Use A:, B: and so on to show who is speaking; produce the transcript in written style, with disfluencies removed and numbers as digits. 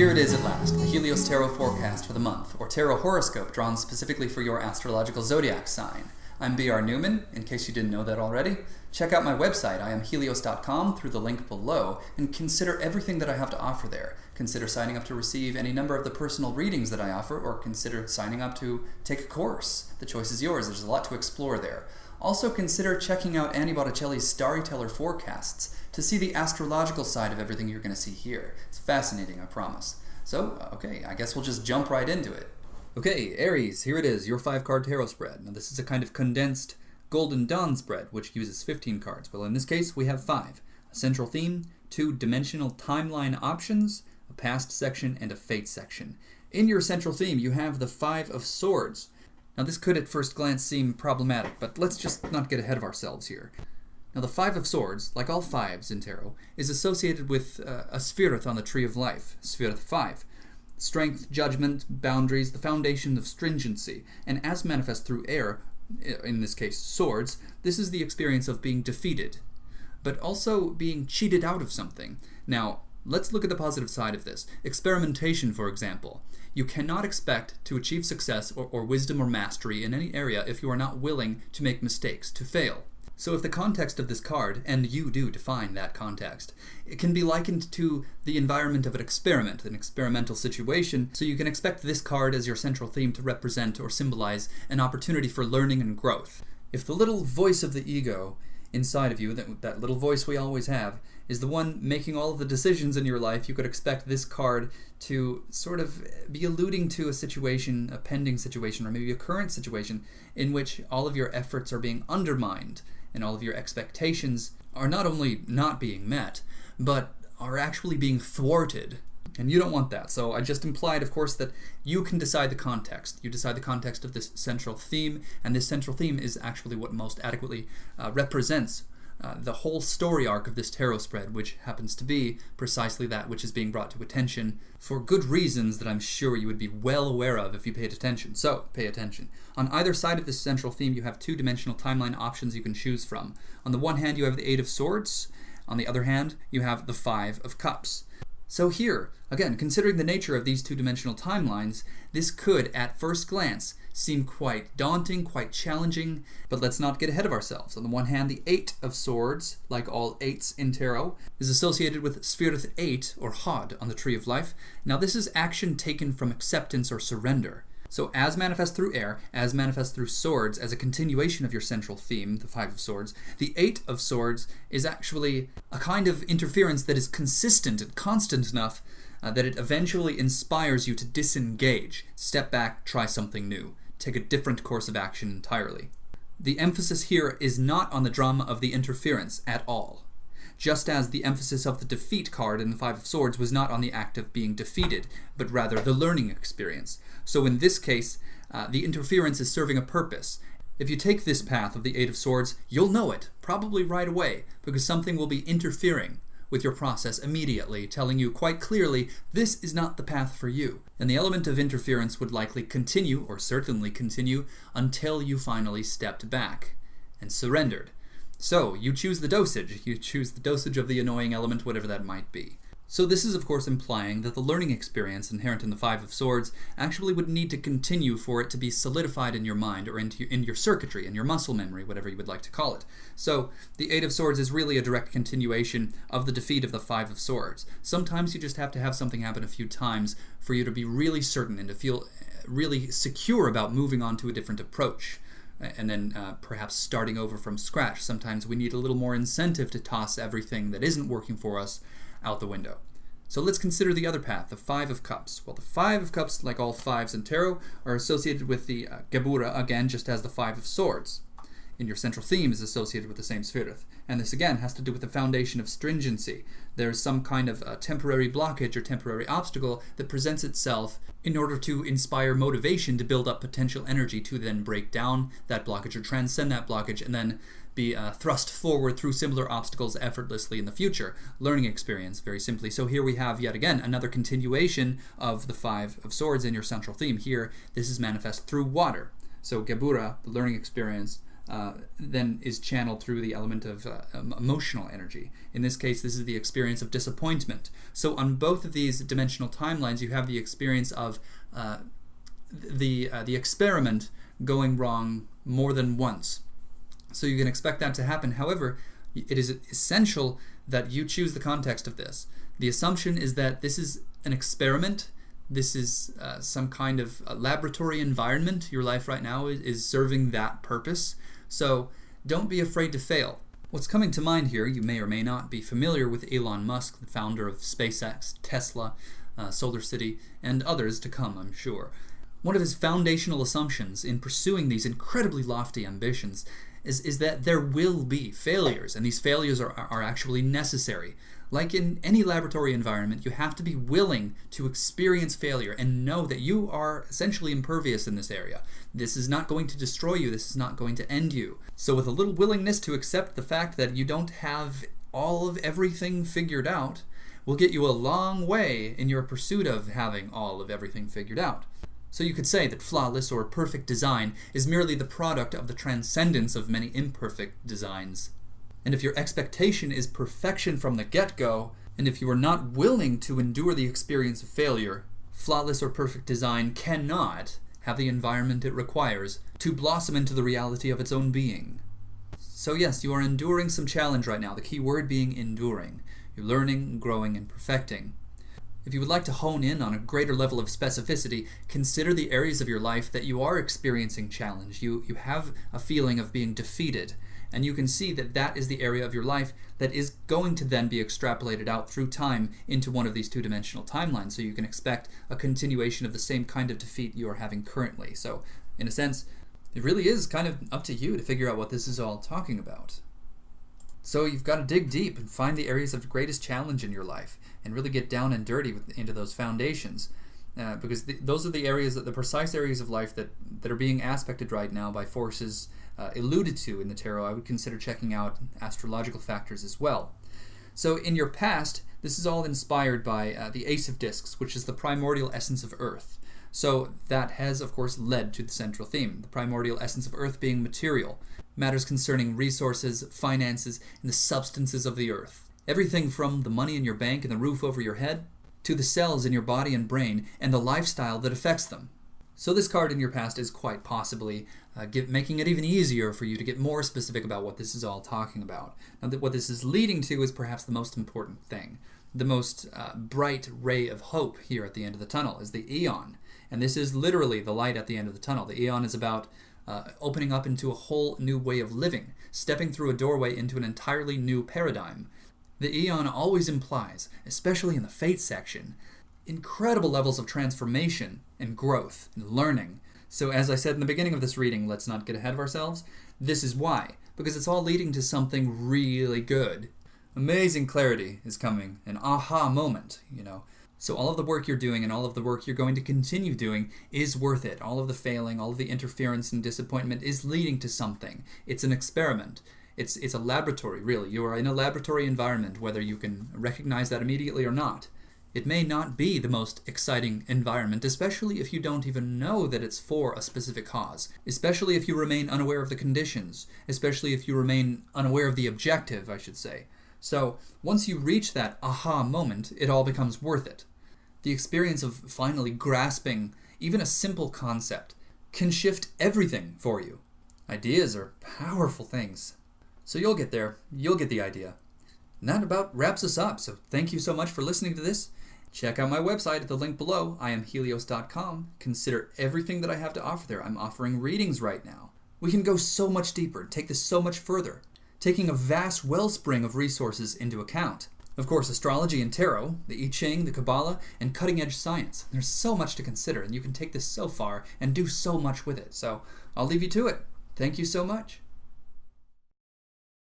A: Here it is at last, the Helios Tarot forecast for the month, or Tarot Horoscope drawn specifically for your astrological zodiac sign. I'm B.R. Newman, in case you didn't know that already. Check out my website, iamhelios.com, through the link below, and consider everything that I have to offer there. Consider signing up to receive any number of the personal readings that I offer, or consider signing up to take a course. The choice is yours. There's a lot to explore there. Also consider checking out Annie Botticelli's Storyteller forecasts to see the astrological side of everything you're going to see here. It's fascinating, I promise. So, okay, I guess we'll just jump right into it. Okay, Aries, here it is, your 5-card tarot spread. Now this is a kind of condensed Golden Dawn spread, which uses 15 cards. Well, in this case, we have 5. A central theme, 2 dimensional timeline options, a past section, and a fate section. In your central theme, you have the 5 of Swords. Now this could at first glance seem problematic, but let's just not get ahead of ourselves here. Now the 5 of Swords, like all 5s in tarot, is associated with a Sphirith on the Tree of Life, Sphirith 5. Strength, judgment, boundaries, the foundation of stringency, and as manifest through air, in this case swords, this is the experience of being defeated, but also being cheated out of something. Now, let's look at the positive side of this. Experimentation, for example. You cannot expect to achieve success or wisdom or mastery in any area if you are not willing to make mistakes, to fail. So if the context of this card, and you do define that context, it can be likened to the environment of an experiment, an experimental situation, so you can expect this card as your central theme to represent or symbolize an opportunity for learning and growth. If the little voice of the ego inside of you, that little voice we always have, is the one making all of the decisions in your life, you could expect this card to sort of be alluding to a situation, a pending situation, or maybe a current situation in which all of your efforts are being undermined and all of your expectations are not only not being met, but are actually being thwarted. And you don't want that. So I just implied, of course, that you can decide the context. You decide the context of this central theme, and this central theme is actually what most adequately represents the whole story arc of this tarot spread, which happens to be precisely that which is being brought to attention for good reasons that I'm sure you would be well aware of if you paid attention. So, pay attention. On either side of this central theme, you have 2 dimensional timeline options you can choose from. On the one hand, you have the 8 of Swords. On the other hand, you have the 5 of Cups. So here, again, considering the nature of these 2-dimensional timelines, this could, at first glance, seem quite daunting, quite challenging, but let's not get ahead of ourselves. On the one hand, the 8 of Swords, like all 8s in tarot, is associated with Sphirith 8, or Hod, on the Tree of Life. Now this is action taken from acceptance or surrender. So as manifest through air, as manifest through swords, as a continuation of your central theme, the 5 of Swords, the 8 of Swords is actually a kind of interference that is consistent and constant enough that it eventually inspires you to disengage, step back, try something new, take a different course of action entirely. The emphasis here is not on the drama of the interference at all. Just as the emphasis of the defeat card in the 5 of Swords was not on the act of being defeated, but rather the learning experience. So in this case, the interference is serving a purpose. If you take this path of the 8 of Swords, you'll know it, probably right away, because something will be interfering with your process immediately, telling you quite clearly, this is not the path for you. And the element of interference would likely continue, or certainly continue, until you finally stepped back and surrendered. So, you choose the dosage. You choose the dosage of the annoying element, whatever that might be. So this is of course implying that the learning experience inherent in the 5 of Swords actually would need to continue for it to be solidified in your mind, or in your circuitry, in your muscle memory, whatever you would like to call it. So the 8 of Swords is really a direct continuation of the defeat of the 5 of Swords. Sometimes you just have to have something happen a few times for you to be really certain and to feel really secure about moving on to a different approach. And then perhaps starting over from scratch. Sometimes we need a little more incentive to toss everything that isn't working for us out the window. So let's consider the other path, the 5 of Cups. Well, the 5 of Cups, like all 5s in tarot, are associated with the Gebura, again, just as the 5 of Swords. In your central theme is associated with the same Sphirith. And this again has to do with the foundation of stringency. There's some kind of temporary blockage or temporary obstacle that presents itself in order to inspire motivation to build up potential energy to then break down that blockage or transcend that blockage and then be thrust forward through similar obstacles effortlessly in the future. Learning experience, very simply. So here we have yet again another continuation of the 5 of Swords in your central theme. Here, this is manifest through water. So Gebura, the learning experience, then is channeled through the element of emotional energy. In this case, this is the experience of disappointment. So on both of these dimensional timelines, you have the experience of the experiment going wrong more than once. So you can expect that to happen. However, it is essential that you choose the context of this. The assumption is that this is an experiment. This is some kind of laboratory environment. Your life right now is serving that purpose. So don't be afraid to fail. What's coming to mind here, you may or may not be familiar with Elon Musk, the founder of SpaceX, Tesla, Solar City, and others to come, I'm sure. One of his foundational assumptions in pursuing these incredibly lofty ambitions is that there will be failures, and these failures are actually necessary. Like in any laboratory environment, you have to be willing to experience failure and know that you are essentially impervious in this area. This is not going to destroy you. This is not going to end you. So with a little willingness to accept the fact that you don't have all of everything figured out will get you a long way in your pursuit of having all of everything figured out. So you could say that flawless or perfect design is merely the product of the transcendence of many imperfect designs. And if your expectation is perfection from the get-go, and if you are not willing to endure the experience of failure, flawless or perfect design cannot have the environment it requires to blossom into the reality of its own being. So yes, you are enduring some challenge right now, the key word being enduring. You're learning, growing, and perfecting. If you would like to hone in on a greater level of specificity, consider the areas of your life that you are experiencing challenge. You have a feeling of being defeated, and you can see that that is the area of your life that is going to then be extrapolated out through time into one of these two-dimensional timelines, so you can expect a continuation of the same kind of defeat you are having currently. So, in a sense, it really is kind of up to you to figure out what this is all talking about. So you've got to dig deep and find the areas of greatest challenge in your life and really get down and dirty into those foundations, because those are the areas, the precise areas of life that are being aspected right now by forces alluded to in the tarot. I would consider checking out astrological factors as well. So in your past, this is all inspired by the Ace of Discs, which is the primordial essence of Earth. So that has, of course, led to the central theme, the primordial essence of Earth being material, matters concerning resources, finances, and the substances of the earth. Everything from the money in your bank and the roof over your head, to the cells in your body and brain, and the lifestyle that affects them. So this card in your past is quite possibly making it even easier for you to get more specific about what this is all talking about. Now, what this is leading to is perhaps the most important thing. The most bright ray of hope here at the end of the tunnel is the Aeon. And this is literally the light at the end of the tunnel. The Aeon is about opening up into a whole new way of living, stepping through a doorway into an entirely new paradigm. The Aeon always implies, especially in the Fate section, incredible levels of transformation and growth and learning. So as I said in the beginning of this reading, let's not get ahead of ourselves. This is why, because it's all leading to something really good. Amazing clarity is coming, an aha moment, So all of the work you're doing and all of the work you're going to continue doing is worth it. All of the failing, all of the interference and disappointment is leading to something. It's an experiment. It's a laboratory, really. You are in a laboratory environment, whether you can recognize that immediately or not. It may not be the most exciting environment, especially if you don't even know that it's for a specific cause, especially if you remain unaware of the conditions, especially if you remain unaware of the objective, I should say. So once you reach that aha moment, it all becomes worth it. The experience of finally grasping even a simple concept can shift everything for you. Ideas are powerful things. So you'll get there. You'll get the idea. And that about wraps us up. So thank you so much for listening to this. Check out my website at the link below, IamHelios.com. Consider everything that I have to offer there. I'm offering readings right now. We can go so much deeper, take this so much further, taking a vast wellspring of resources into account. Of course, astrology and tarot, the I Ching, the Kabbalah, and cutting-edge science. There's so much to consider, and you can take this so far and do so much with it. So I'll leave you to it. Thank you so much.